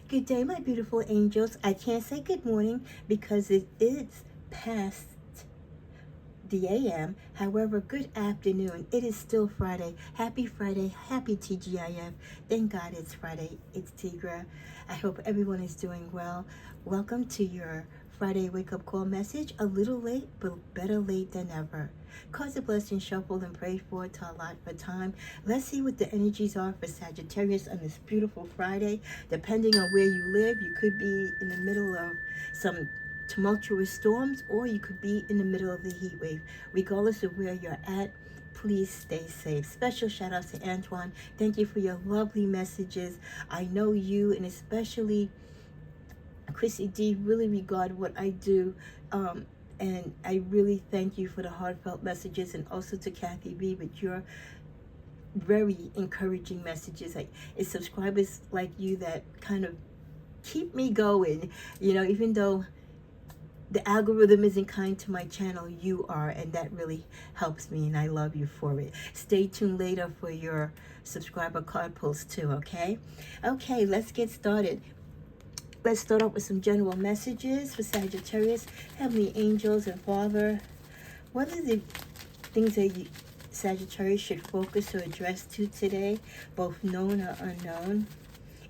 Good day, my beautiful angels. I can't say good morning because it is past the AM. However, good afternoon. It is still Friday. Happy Friday. Happy TGIF. Thank God it's Friday. It's Tigra. I hope everyone is doing well. Welcome to your Friday wake-up call message. A little late, but better late than never. Cause a blessing, shuffle, and pray for to allot for time. Let's see what the energies are for Sagittarius on this beautiful Friday. Depending on where you live, you could be in the middle of some tumultuous storms, or you could be in the middle of the heat wave. Regardless of where you're at, please stay safe. Special shout out to Antoine. Thank you for your lovely messages. I know you, and especially Chrissy D, really regard what I do. And I really thank you for the heartfelt messages, and also to Kathy B with your very encouraging messages. Like, it's subscribers like you that kind of keep me going, even though the algorithm isn't kind to my channel, you are, and that really helps me, and I love you for it. Stay tuned later for your subscriber card post too, okay? Okay, let's get started. Let's start off with some general messages for Sagittarius. Heavenly angels and Father, what are the things that Sagittarius should focus or address to today, both known or unknown?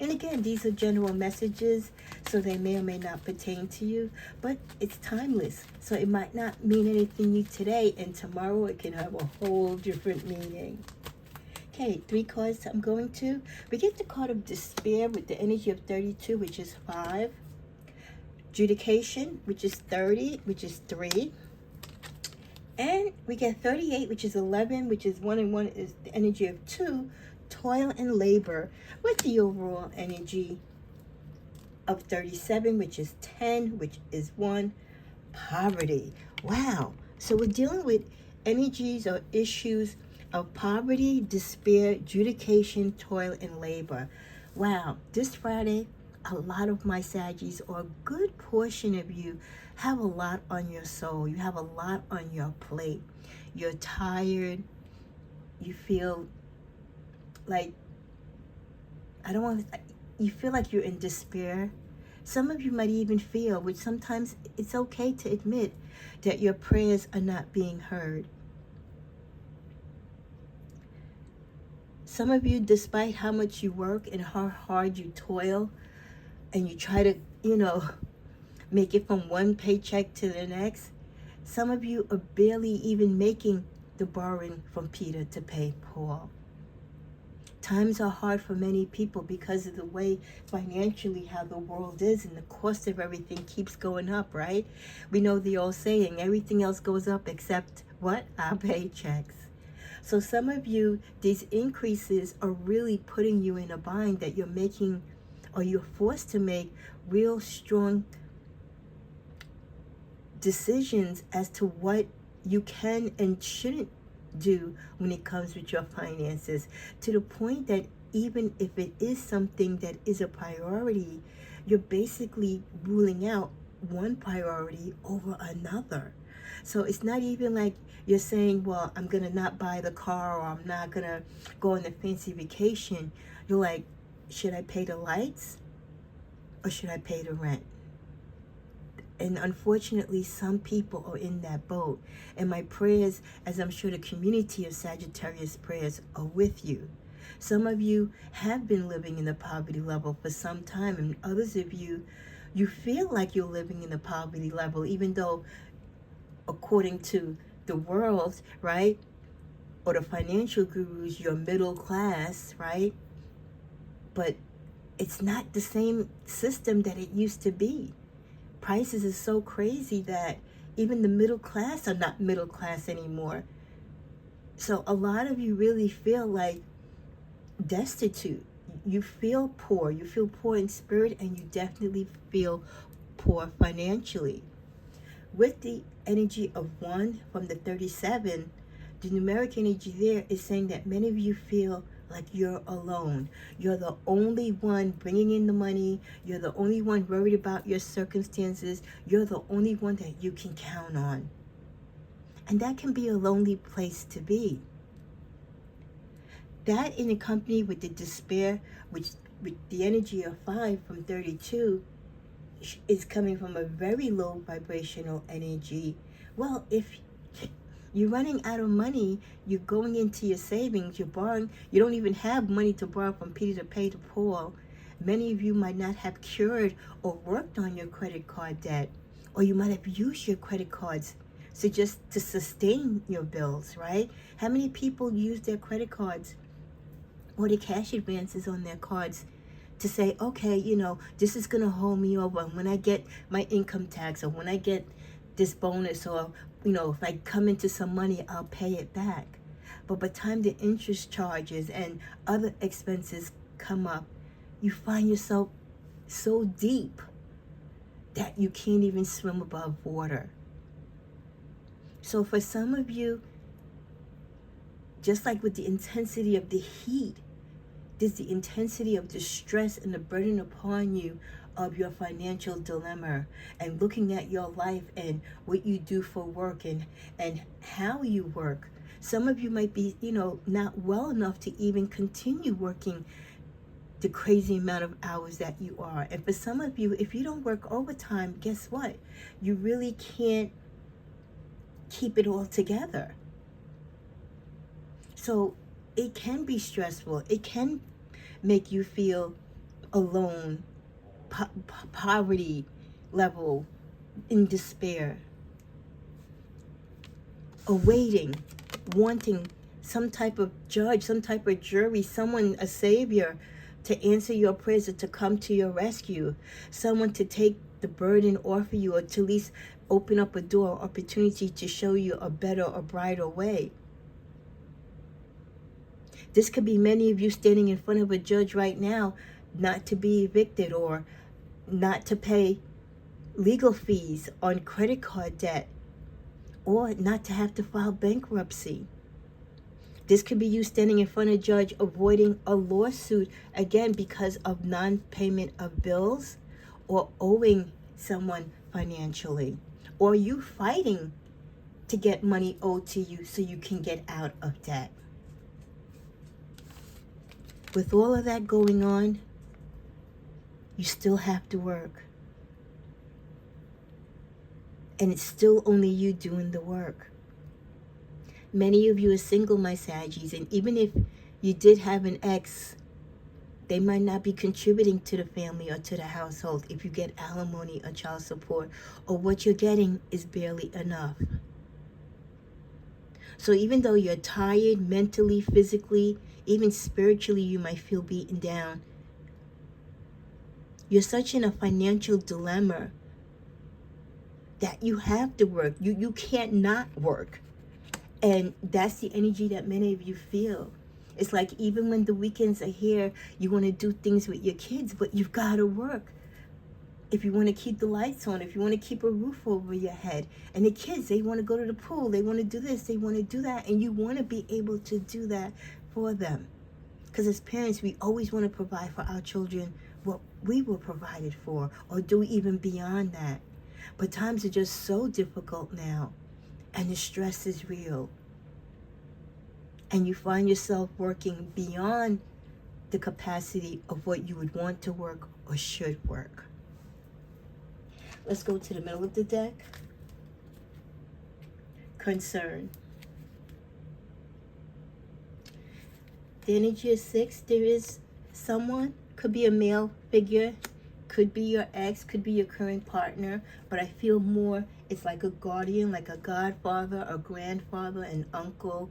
And again, these are general messages, so they may or may not pertain to you, but it's timeless. So it might not mean anything to you today, and tomorrow it can have a whole different meaning. Okay, 3 cards I'm going to. We get the card of despair with the energy of 32, which is 5. Judication, which is 30, which is 3. And we get 38, which is 11, which is 1, and 1 is the energy of 2. Toil and labor, with the overall energy of 37, which is 10, which is 1. Poverty. Wow. So we're dealing with energies or issues of poverty, despair, judication, toil, and labor. Wow. This Friday, a lot of my Saggies, or a good portion of you, have a lot on your soul. You have a lot on your plate. You're tired. You feel like, you feel like you're in despair. Some of you might even feel, which sometimes it's okay to admit, that your prayers are not being heard. Some of you, despite how much you work and how hard you toil, and you try to, make it from one paycheck to the next, some of you are barely even making the borrowing from Peter to pay Paul. Times are hard for many people because of the way financially how the world is, and the cost of everything keeps going up, right? We know the old saying, everything else goes up except what? Our paychecks. So some of you, these increases are really putting you in a bind that you're making, or you're forced to make real strong decisions as to what you can and shouldn't do when it comes with your finances, to the point that even if it is something that is a priority, you're basically ruling out one priority over another. So it's not even like you're saying, well, I'm gonna not buy the car, or I'm not gonna go on a fancy vacation. You're like, should I pay the lights or should I pay the rent? And unfortunately, some people are in that boat. And my prayers, as I'm sure the community of Sagittarius prayers, are with you. Some of you have been living in the poverty level for some time, and others of you, you feel like you're living in the poverty level, even though, according to the world, right, or the financial gurus, you're middle class, right? But it's not the same system that it used to be. Prices is so crazy that even the middle class are not middle class anymore. So a lot of you really feel like destitute. You feel poor. You feel poor in spirit, and you definitely feel poor financially. With the energy of 1 from the 37, the numeric energy there is saying that many of you feel like you're alone. You're the only one bringing in the money. You're the only one worried about your circumstances. You're the only one that you can count on. And that can be a lonely place to be. That in company with the despair, which the energy of 5 from 32 is coming from a very low vibrational energy. Well, if you're running out of money, you're going into your savings, you're borrowing, you don't even have money to borrow from Peter to pay to Paul. Many of you might not have cured or worked on your credit card debt, or you might have used your credit cards just to sustain your bills, right? How many people use their credit cards or the cash advances on their cards to say, okay, this is going to hold me over. And when I get my income tax, or when I get this bonus, or, if I come into some money, I'll pay it back. But by the time the interest charges and other expenses come up, you find yourself so deep that you can't even swim above water. So for some of you, just like with the intensity of the heat, there's the intensity of the stress and the burden upon you of your financial dilemma, and looking at your life and what you do for work and how you work. Some of you might be, not well enough to even continue working the crazy amount of hours that you are. And for some of you, if you don't work overtime, guess what? You really can't keep it all together. So it can be stressful. It can make you feel alone, poverty level, in despair, awaiting, wanting some type of judge, some type of jury, someone, a savior, to answer your prayers, or to come to your rescue, someone to take the burden off of you, or to at least open up a door, opportunity to show you a better or brighter way. This could be many of you standing in front of a judge right now, not to be evicted, or not to pay legal fees on credit card debt, or not to have to file bankruptcy. This could be you standing in front of a judge avoiding a lawsuit, again, because of non-payment of bills, or owing someone financially, or you fighting to get money owed to you so you can get out of debt. With all of that going on, you still have to work. And it's still only you doing the work. Many of you are single, my Saggies, and even if you did have an ex, they might not be contributing to the family or to the household if you get alimony or child support, or what you're getting is barely enough. So even though you're tired mentally, physically, even spiritually, you might feel beaten down. You're such in a financial dilemma that you have to work. You can't not work. And that's the energy that many of you feel. It's like even when the weekends are here, you want to do things with your kids, but you've got to work. If you want to keep the lights on, if you want to keep a roof over your head. And the kids, they want to go to the pool, they want to do this, they want to do that. And you want to be able to do that for them. Because as parents, we always want to provide for our children what we were provided for, or do even beyond that. But times are just so difficult now, and the stress is real. And you find yourself working beyond the capacity of what you would want to work or should work. Let's go to the middle of the deck. Concern. The energy is 6. There is someone, could be a male figure, could be your ex, could be your current partner, but I feel more it's like a guardian, like a godfather, a grandfather, an uncle,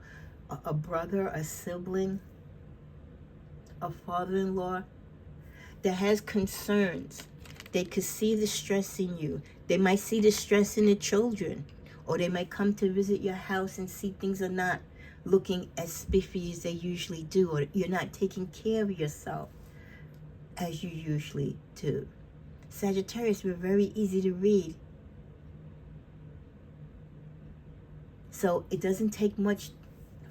a brother, a sibling, a father-in-law that has concerns. They could see the stress in you. They might see the stress in the children, or they might come to visit your house and see things are not looking as spiffy as they usually do, or you're not taking care of yourself as you usually do. Sagittarius, we're very easy to read. So it doesn't take much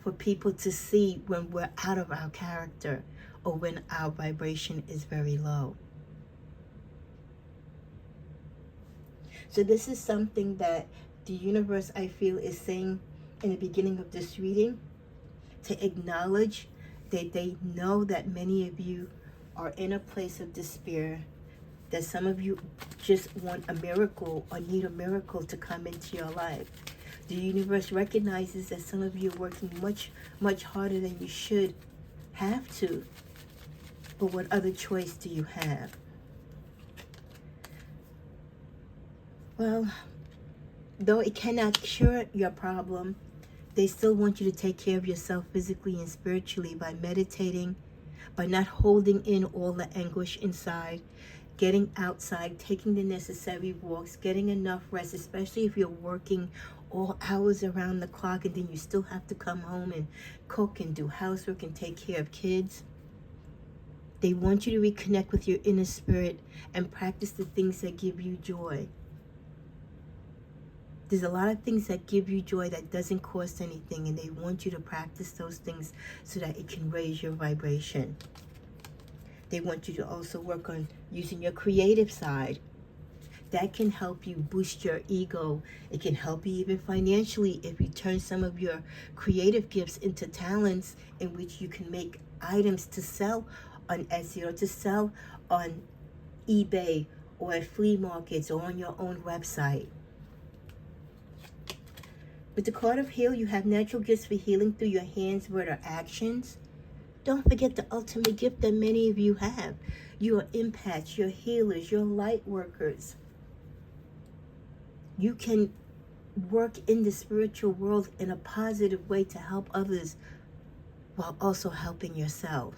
for people to see when we're out of our character, or when our vibration is very low. So this is something that the universe, I feel, is saying in the beginning of this reading, to acknowledge that they know that many of you are in a place of despair, that some of you just want a miracle or need a miracle to come into your life. The universe recognizes that some of you are working much, much harder than you should have to. But what other choice do you have? Well, though it cannot cure your problem, they still want you to take care of yourself physically and spiritually by meditating, by not holding in all the anguish inside, getting outside, taking the necessary walks, getting enough rest, especially if you're working all hours around the clock and then you still have to come home and cook and do housework and take care of kids. They want you to reconnect with your inner spirit and practice the things that give you joy. There's a lot of things that give you joy that doesn't cost anything, and they want you to practice those things so that it can raise your vibration. They want you to also work on using your creative side. That can help you boost your ego. It can help you even financially if you turn some of your creative gifts into talents in which you can make items to sell on Etsy or to sell on eBay or at flea markets or on your own website. With the card of heal, you have natural gifts for healing through your hands, word, or actions. Don't forget the ultimate gift that many of you have. You are empaths, you're healers, you're light workers. You can work in the spiritual world in a positive way to help others while also helping yourself.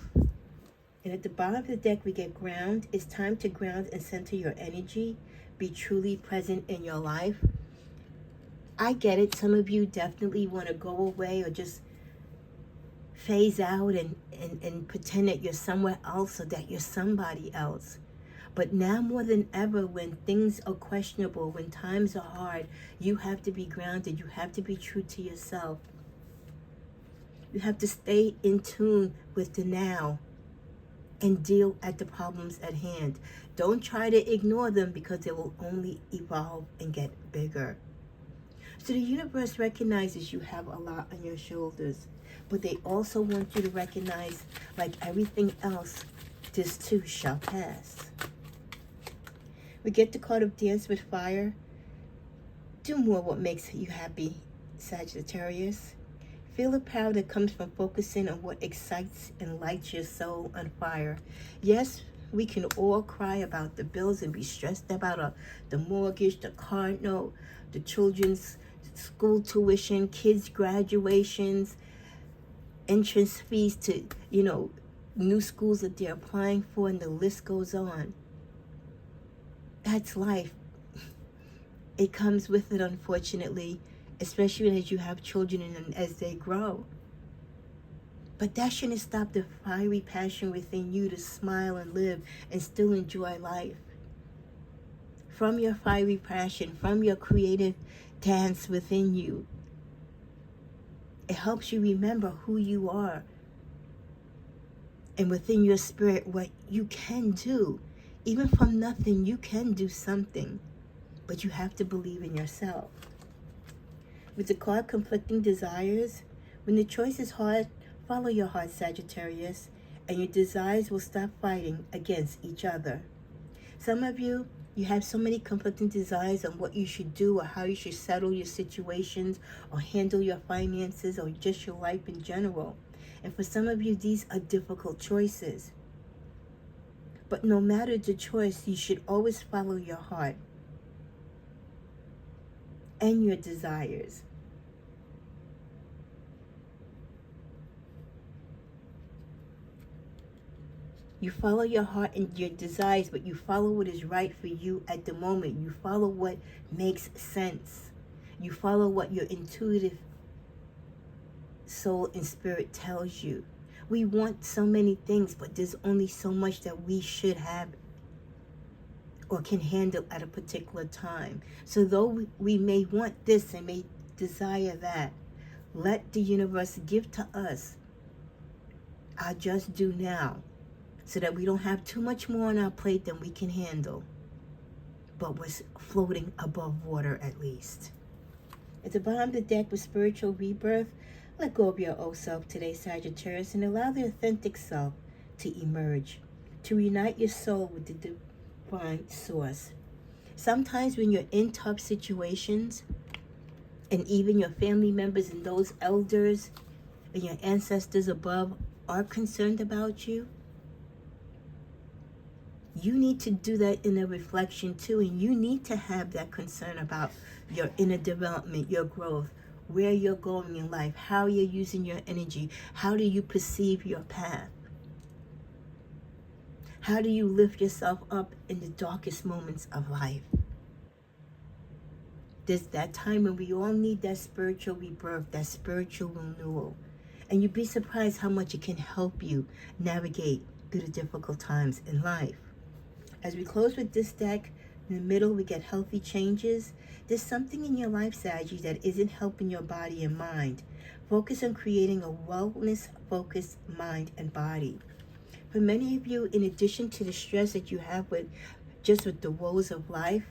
And at the bottom of the deck, we get ground. It's time to ground and center your energy. Be truly present in your life. I get it. Some of you definitely want to go away or just phase out and pretend that you're somewhere else or that you're somebody else. But now more than ever, when things are questionable, when times are hard, you have to be grounded. You have to be true to yourself. You have to stay in tune with the now and deal at the problems at hand. Don't try to ignore them because they will only evolve and get bigger. So the universe recognizes you have a lot on your shoulders, but they also want you to recognize, like everything else, this too shall pass. We get the card of dance with fire. Do more what makes you happy, Sagittarius. Feel the power that comes from focusing on what excites and lights your soul on fire. Yes, we can all cry about the bills and be stressed about the mortgage, the car note, the children's school tuition, kids' graduations, entrance fees to, new schools that they're applying for, and the list goes on. That's life. It comes with it, unfortunately, especially as you have children and as they grow. But that shouldn't stop the fiery passion within you to smile and live and still enjoy life. From your fiery passion, from your creative dance within you, it helps you remember who you are and within your spirit what you can do. Even from nothing, you can do something, but you have to believe in yourself. With the card conflicting desires, when the choice is hard, follow your heart, Sagittarius, and your desires will stop fighting against each other. Some of you, you have so many conflicting desires on what you should do or how you should settle your situations or handle your finances or just your life in general. And for some of you, these are difficult choices. But no matter the choice, you should always follow your heart and your desires. You follow your heart and your desires, but you follow what is right for you at the moment. You follow what makes sense. You follow what your intuitive soul and spirit tells you. We want so many things, but there's only so much that we should have or can handle at a particular time. So though we may want this and may desire that, let the universe give to us our just due now, so that we don't have too much more on our plate than we can handle, but we're floating above water at least. At the bottom of the deck with spiritual rebirth, let go of your old self today, Sagittarius, and allow the authentic self to emerge. to unite your soul with the divine source. Sometimes when you're in tough situations, and even your family members and those elders and your ancestors above are concerned about you, you need to do that in a reflection too, and you need to have that concern about your inner development, your growth, where you're going in life, how you're using your energy, how do you perceive your path, how do you lift yourself up in the darkest moments of life. There's that time when we all need that spiritual rebirth, that spiritual renewal. And you'd be surprised how much it can help you navigate through the difficult times in life. As we close with this deck, in the middle we get healthy changes. There's something in your life, Saggy, that isn't helping your body and mind. Focus on creating a wellness-focused mind and body. For many of you, in addition to the stress that you have with the woes of life,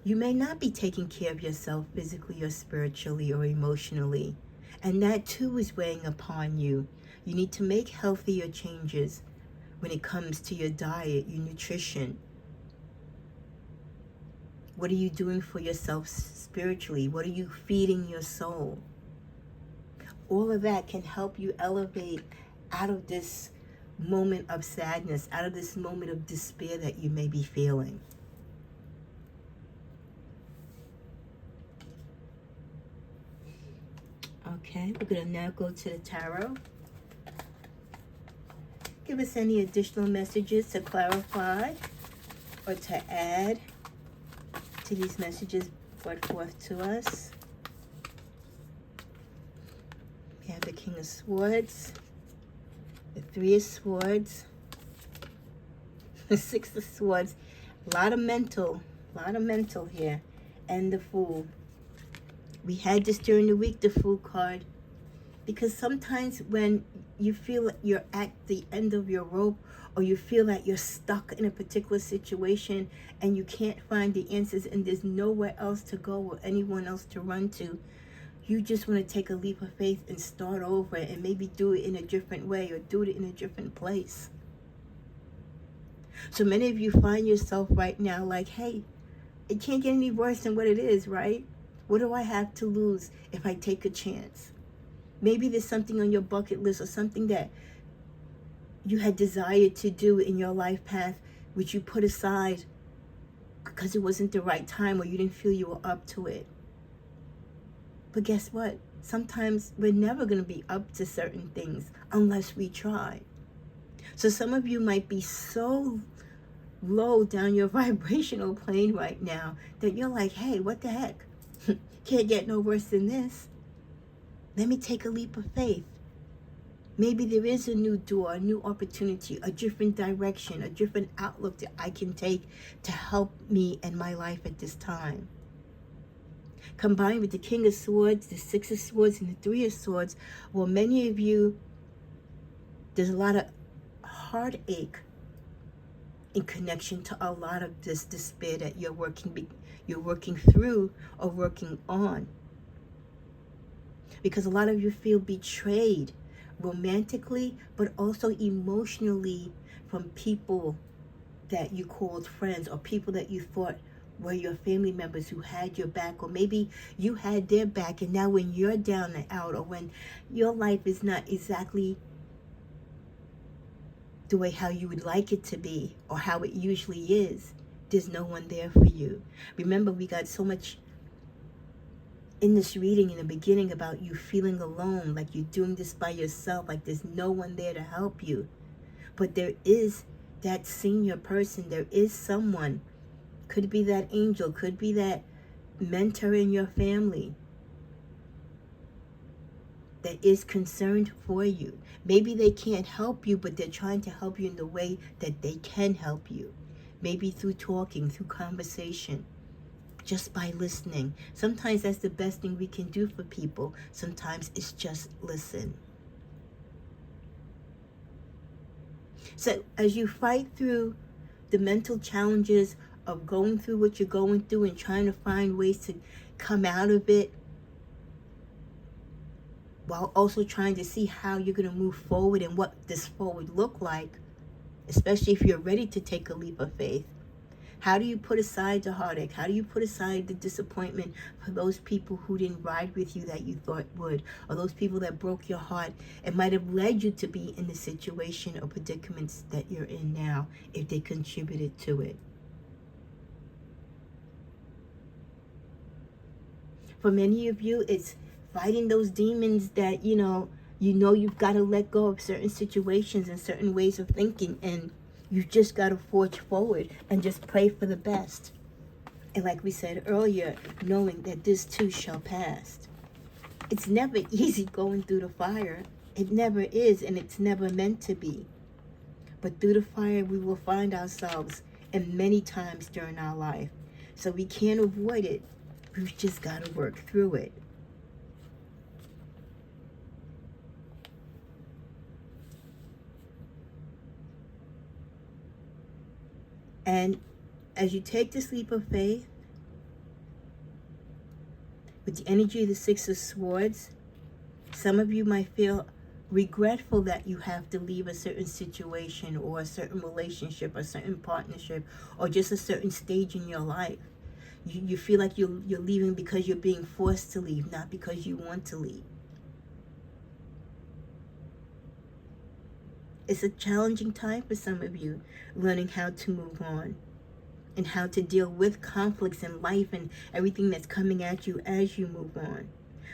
you may not be taking care of yourself physically or spiritually or emotionally. And that too is weighing upon you. You need to make healthier changes when it comes to your diet, your nutrition. What are you doing for yourself spiritually? What are you feeding your soul? All of that can help you elevate out of this moment of sadness, out of this moment of despair that you may be feeling. Okay, we're going to now go to the tarot. Give us any additional messages to clarify or to add to these messages brought forth to us. We have the King of Swords, the Three of Swords, the Six of Swords. A lot of mental here, and the Fool. We had this during the week, the Fool card, because sometimes when you feel like you're at the end of your rope, or you feel that you're stuck in a particular situation and you can't find the answers and there's nowhere else to go or anyone else to run to, you just want to take a leap of faith and start over and maybe do it in a different way or do it in a different place. So many of you find yourself right now like, hey, it can't get any worse than what it is, right? What do I have to lose if I take a chance? Maybe there's something on your bucket list or something that you had desired to do in your life path, which you put aside because it wasn't the right time or you didn't feel you were up to it. But guess what? Sometimes we're never going to be up to certain things unless we try. So some of you might be so low down your vibrational plane right now that you're like, hey, what the heck? Can't get no worse than this. Let me take a leap of faith. Maybe there is a new door, a new opportunity, a different direction, a different outlook that I can take to help me and my life at this time. Combined with the King of Swords, the Six of Swords, and the Three of Swords, well, many of you, there's a lot of heartache in connection to a lot of this despair that you're working through or working on. Because a lot of you feel betrayed romantically, but also emotionally from people that you called friends or people that you thought were your family members who had your back, or maybe you had their back, and now when you're down and out, or when your life is not exactly the way how you would like it to be or how it usually is, there's no one there for you. Remember, we got so much in this reading in the beginning about you feeling alone, like you're doing this by yourself, like there's no one there to help you. But there is that senior person, there is someone, could be that angel, could be that mentor in your family that is concerned for you. Maybe they can't help you, but they're trying to help you in the way that they can help you. Maybe through talking, through conversation, just by listening. Sometimes that's the best thing we can do for people. Sometimes it's just listen. So as you fight through the mental challenges of going through what you're going through and trying to find ways to come out of it, while also trying to see how you're going to move forward and what this forward look like, especially if you're ready to take a leap of faith. How do you put aside the heartache? How do you put aside the disappointment for those people who didn't ride with you that you thought would, or those people that broke your heart and might have led you to be in the situation or predicaments that you're in now if they contributed to it? For many of you, it's fighting those demons that, you've got to let go of certain situations and certain ways of thinking, and you just got to forge forward and just pray for the best. And like we said earlier, knowing that this too shall pass. It's never easy going through the fire. It never is, and it's never meant to be. But through the fire, we will find ourselves, and many times during our life. So we can't avoid it. We've just got to work through it. And as you take this leap of faith, with the energy of the Six of Swords, some of you might feel regretful that you have to leave a certain situation or a certain relationship, a certain partnership, or just a certain stage in your life. You feel like you're leaving because you're being forced to leave, not because you want to leave. It's a challenging time for some of you, learning how to move on and how to deal with conflicts in life and everything that's coming at you as you move on.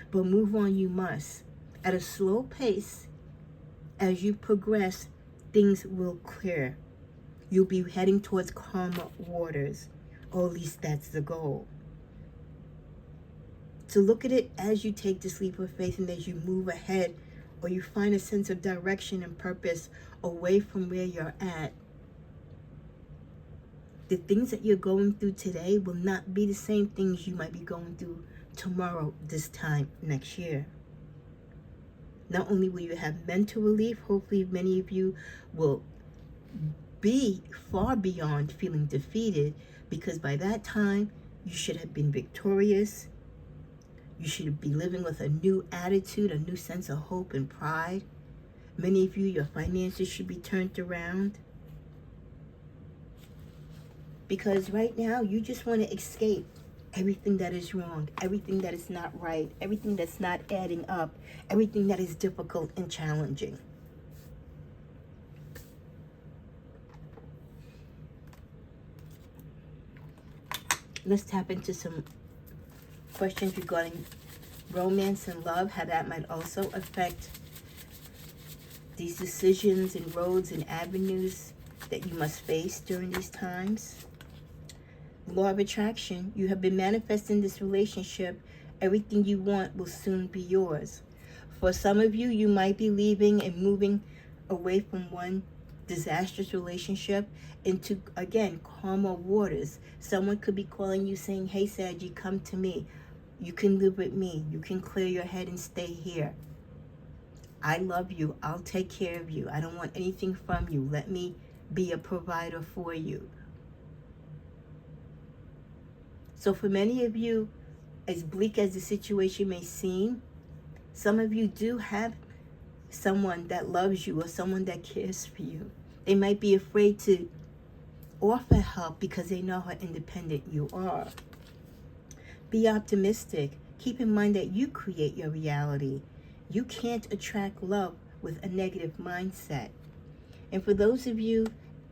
But move on you must. At a slow pace, as you progress, things will clear. You'll be heading towards calmer waters, or at least that's the goal. So look at it as you take this leap of faith and as you move ahead, or you find a sense of direction and purpose away from where you're at. The things that you're going through today will not be the same things you might be going through tomorrow, this time next year. Not only will you have mental relief, hopefully many of you will be far beyond feeling defeated, because by that time you should have been victorious. You should be living with a new attitude, a new sense of hope and pride. Many of you, your finances should be turned around. Because right now, you just want to escape everything that is wrong, everything that is not right, everything that's not adding up, everything that is difficult and challenging. Let's tap into some questions regarding romance and love, how that might also affect these decisions and roads and avenues that you must face during these times. Law of attraction, you have been manifesting this relationship. Everything you want will soon be yours. For some of you, you might be leaving and moving away from one disastrous relationship into, again, calmer waters. Someone could be calling you saying, hey, Saggy, come to me. You can live with me. You can clear your head and stay here. I love you. I'll take care of you. I don't want anything from you. Let me be a provider for you. So for many of you, as bleak as the situation may seem, some of you do have someone that loves you or someone that cares for you. They might be afraid to offer help because they know how independent you are. Be optimistic. Keep in mind that you create your reality. You can't attract love with a negative mindset. And for those of you,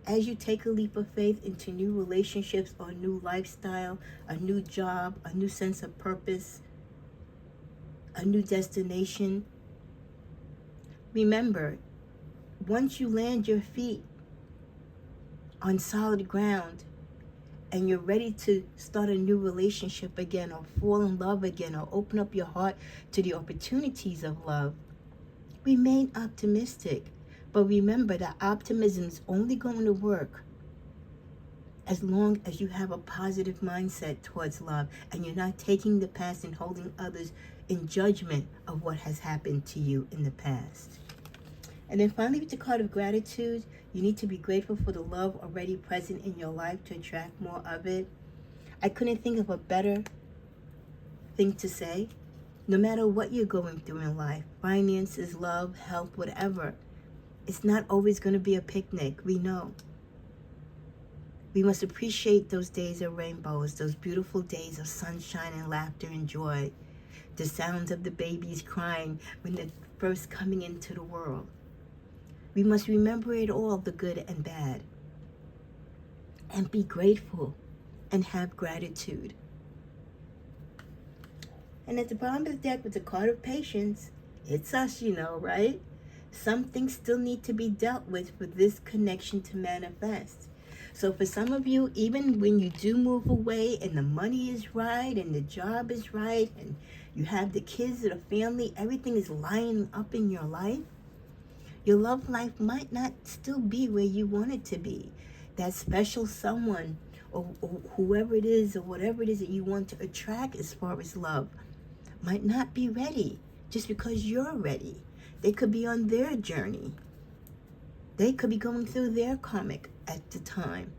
as you take a leap of faith into new relationships or new lifestyle, a new job, a new sense of purpose, a new destination, remember, once you land your feet on solid ground and you're ready to start a new relationship again, or fall in love again, or open up your heart to the opportunities of love, remain optimistic. But remember that optimism is only going to work as long as you have a positive mindset towards love and you're not taking the past and holding others in judgment of what has happened to you in the past. And then finally, with the card of gratitude, you need to be grateful for the love already present in your life to attract more of it. I couldn't think of a better thing to say. No matter what you're going through in life, finances, love, health, whatever, It's not always going to be a picnic, we know. We must appreciate those days of rainbows, those beautiful days of sunshine and laughter and joy, the sounds of the babies crying when they're first coming into the world. We must remember it all, the good and bad, and be grateful and have gratitude. And at the bottom of the deck with the card of patience, it's us, you know, right? Some things still need to be dealt with for this connection to manifest. So for some of you, even when you do move away and the money is right and the job is right and you have the kids or the family, everything is lining up in your life, your love life might not still be where you want it to be. That special someone or whoever it is or whatever it is that you want to attract as far as love might not be ready just because you're ready. They could be on their journey. They could be going through their karmic at the time.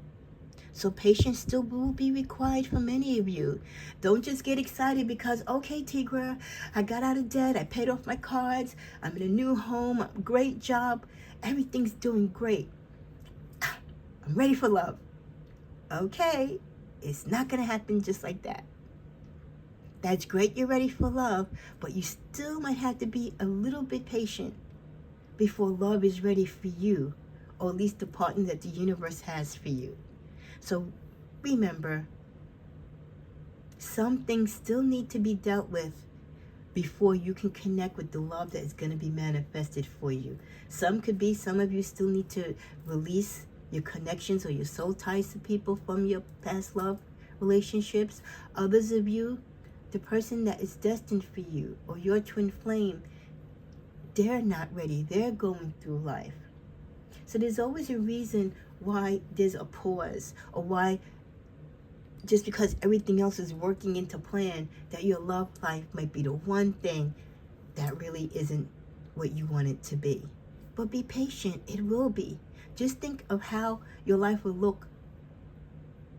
So patience still will be required for many of you. Don't just get excited because, okay, Tigra, I got out of debt, I paid off my cards, I'm in a new home, great job, everything's doing great. I'm ready for love. Okay, it's not going to happen just like that. That's great, you're ready for love, but you still might have to be a little bit patient before love is ready for you, or at least the partner that the universe has for you. So remember, some things still need to be dealt with before you can connect with the love that is going to be manifested for you. Some of you still need to release your connections or your soul ties to people from your past love relationships. Others of you, the person that is destined for you or your twin flame, they're not ready. They're going through life. So there's always a reason why there's a pause, or why just because everything else is working into plan, that your love life might be the one thing that really isn't what you want it to be. But be patient. It will be. Just think of how your life will look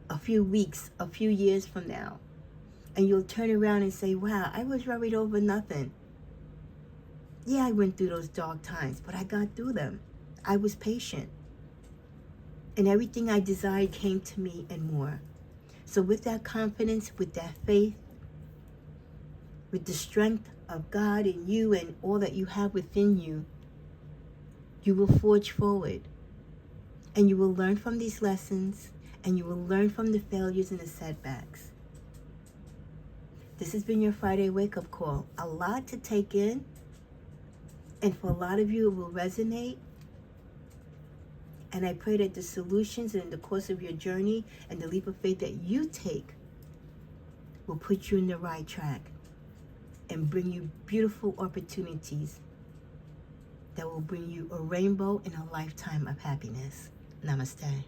a few weeks, a few years from now. And you'll turn around and say, wow, I was worried over nothing. Yeah, I went through those dark times, but I got through them. I was patient. And everything I desired came to me and more. So with that confidence, with that faith, with the strength of God in you and all that you have within you, you will forge forward. And you will learn from these lessons, and you will learn from the failures and the setbacks. This has been your Friday wake-up call. A lot to take in, and for a lot of you it will resonate. And I pray that the solutions in the course of your journey and the leap of faith that you take will put you in the right track and bring you beautiful opportunities that will bring you a rainbow and a lifetime of happiness. Namaste.